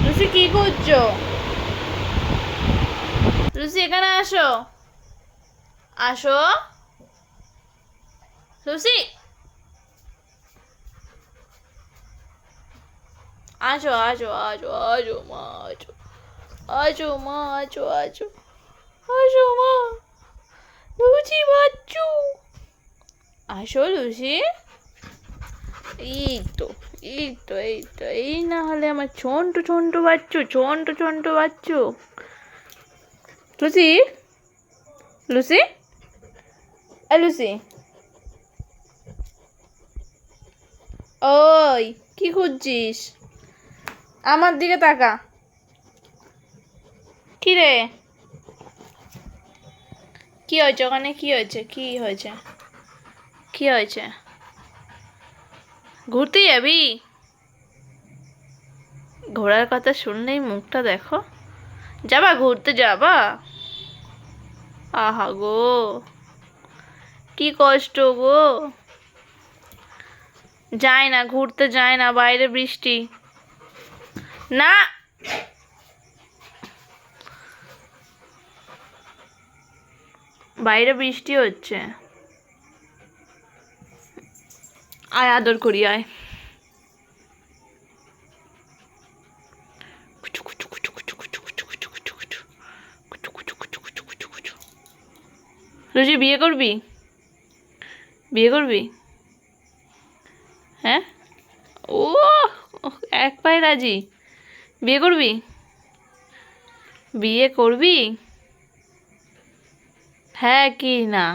Lucy কি করছো? Lucy এখানে আসো, আসো লুসি, আসো আসো আসো আসো মা, আসো আসো মা, আসো আসো আসো মা, লুচি বাচ্চু, আসো লুসি। এই তো এই তো এই তো, এই না হলে আমার ছোন্টু ছোন্টু বাচ্চু, ছোন্টু ছোন্টু বাচ্চু। লুসি, লুসি, এ লুসি, ওই কি খুঁজছিস? আমার দিকে তাকা। কি রে, কি হয়েছে ওখানে? কি হয়েছে? কি হয়েছে? কি হয়েছে? ঘুরতে যাবি? ঘোরার কথা শুনলেই মুখটা দেখো। যাবা ঘুরতে, যাবা? আহা গো, কি কষ্ট গো। যায় না, ঘুরতে যায় না, বাইরে বৃষ্টি। না, বাইরে বৃষ্টি হচ্ছে। আয় আদর করি, আয়। রোজি বিয়ে করবি? বিয়ে করবি? হ্যাঁ, ও এক পায়ে রাজি। বিয়ে করবি? বিয়ে করবি? হ্যাঁ কি না?